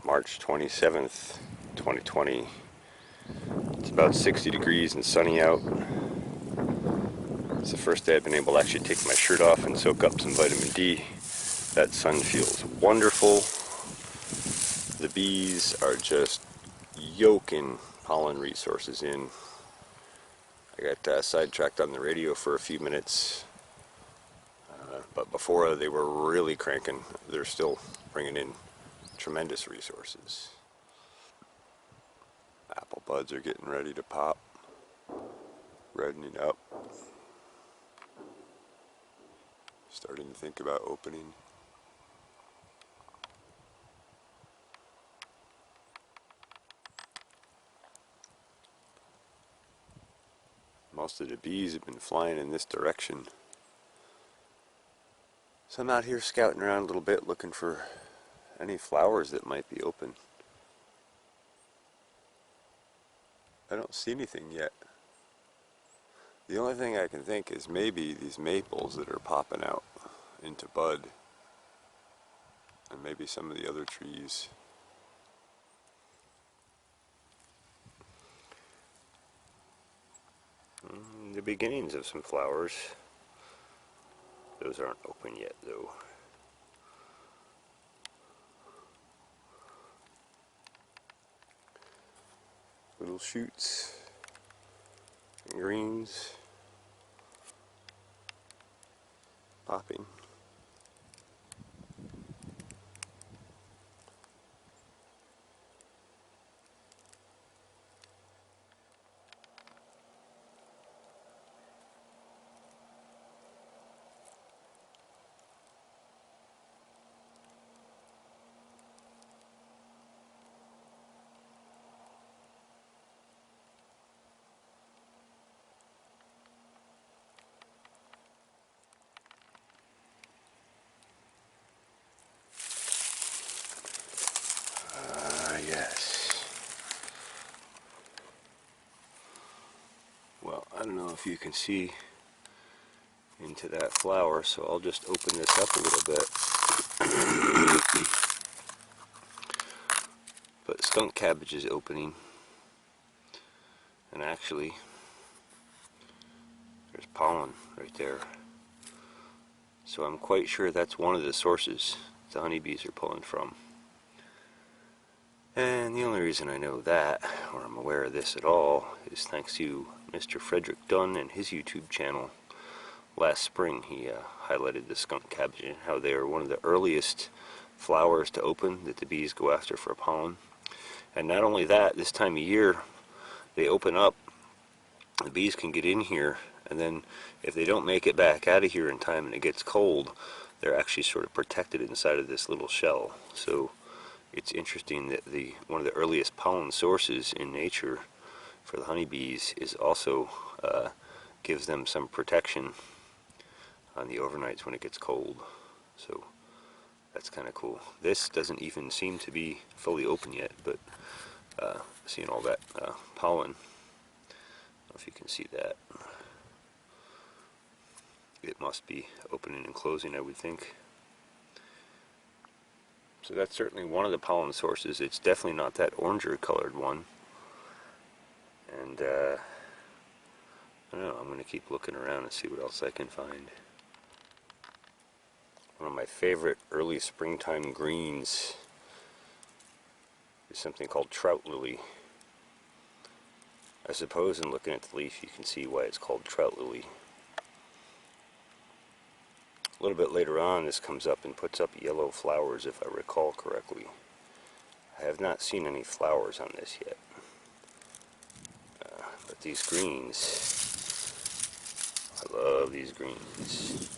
March 27th, 2020. It's about 60 degrees and sunny out. It's the first day I've been able to actually take my shirt off and soak up some vitamin D. That sun feels wonderful. The bees are just yoking pollen resources in. I got sidetracked on the radio for a few minutes, but before they were really cranking. They're still bringing in tremendous resources. Apple buds are getting ready to pop, reddening up. Starting to think about opening. Most of the bees have been flying in this direction. So I'm out here scouting around a little bit looking for any flowers that might be open. I don't see anything yet. The only thing I can think is maybe these maples that are popping out into bud, and maybe some of the other trees. The beginnings of some flowers. Those aren't open yet though. Little shoots and greens popping. Yes. Well, I don't know if you can see into that flower, so I'll just open this up a little bit. But skunk cabbage is opening, and actually there's pollen right there. So I'm quite sure that's one of the sources the honeybees are pulling from. And the only reason I know that, or I'm aware of this at all, is thanks to Mr. Frederick Dunn and his YouTube channel. Last spring he highlighted the skunk cabbage and how they are one of the earliest flowers to open that the bees go after for pollen. And not only that, this time of year they open up, the bees can get in here, and then if they don't make it back out of here in time and it gets cold, they're actually sort of protected inside of this little shell. So it's interesting that one of the earliest pollen sources in nature for the honeybees is also gives them some protection on the overnights when it gets cold. So that's kind of cool. This doesn't even seem to be fully open yet, but seeing all that pollen, I don't know if you can see that. It must be opening and closing, I would think. So that's certainly one of the pollen sources. It's definitely not that oranger colored one. And I don't know, I'm going to keep looking around and see what else I can find. One of my favorite early springtime greens is something called trout lily. I suppose in looking at the leaf you can see why it's called trout lily. A little bit later on this comes up and puts up yellow flowers, if I recall correctly. I have not seen any flowers on this yet. But these greens, I love these greens.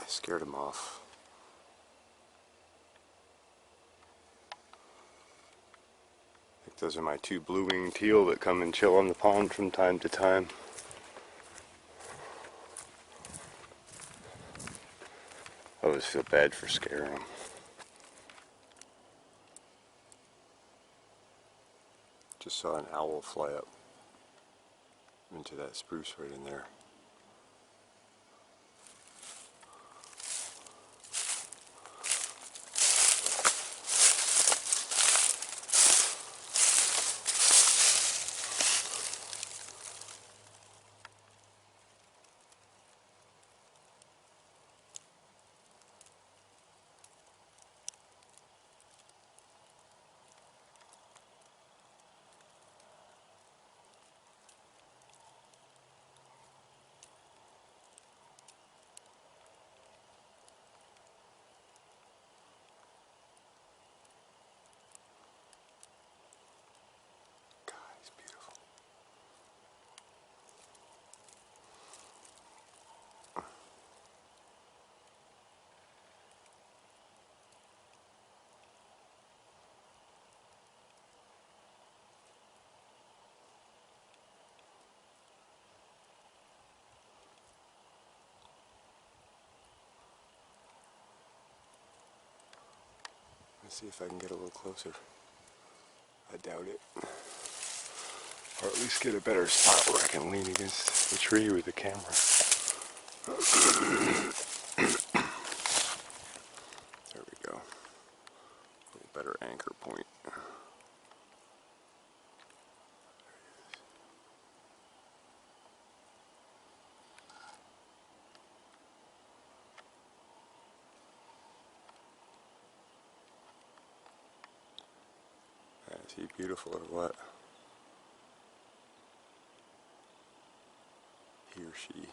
Scared them off. I think those are my two blue-winged teal that come and chill on the pond from time to time. I always feel bad for scaring them. Just saw an owl fly up into that spruce right in there. He's beautiful. Let's see if I can get a little closer. I doubt it. Or at least get a better spot where I can lean against the tree with the camera. There we go. A little better anchor point. Is he beautiful or what? He or she.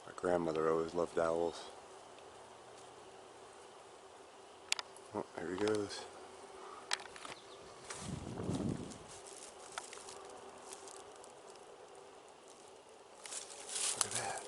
My grandmother always loved owls. Oh, there he goes. Look at that.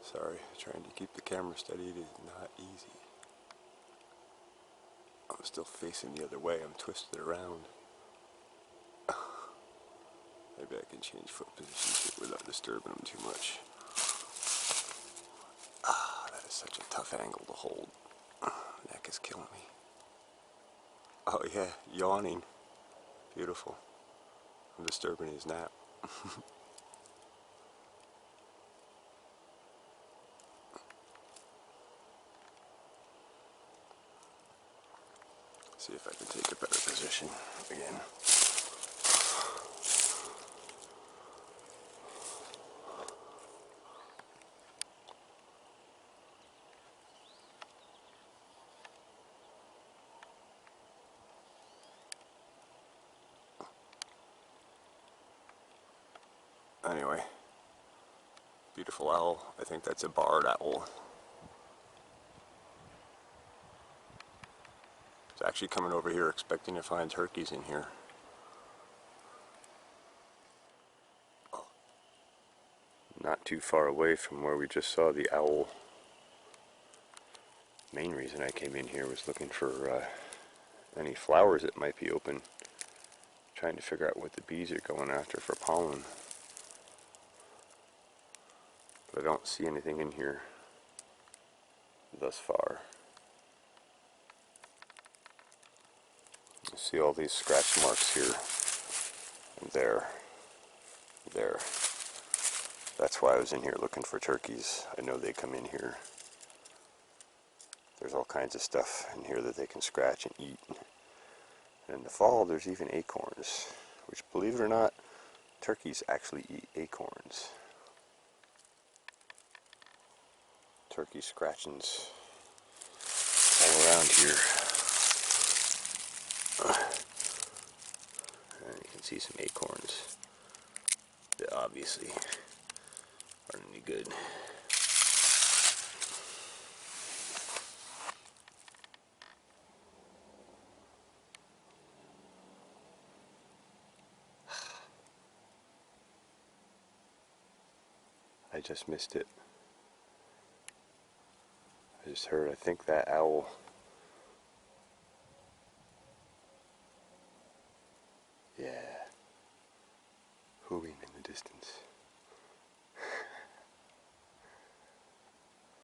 Sorry, trying to keep the camera steady, it is not easy. I'm still facing the other way, I'm twisted around. Maybe I can change foot positions here without disturbing them too much. Ah, that is such a tough angle to hold. Neck is killing me. Oh yeah, yawning. Beautiful. I'm disturbing his nap. See if I can take a better position again. Anyway, beautiful owl. I think that's a barred owl. It's actually coming over here expecting to find turkeys in here. Not too far away from where we just saw the owl. Main reason I came in here was looking for any flowers that might be open. Trying to figure out what the bees are going after for pollen. But I don't see anything in here thus far. You see all these scratch marks here and there. That's why I was in here looking for turkeys. I know they come in here. There's all kinds of stuff in here that they can scratch and eat. And in the fall, there's even acorns, which, believe it or not, turkeys actually eat acorns. Turkey scratchings all around here. And you can see some acorns. Yeah. obviously aren't any good. I just missed it. I just heard, I think, that owl. Yeah. Hooting in the distance.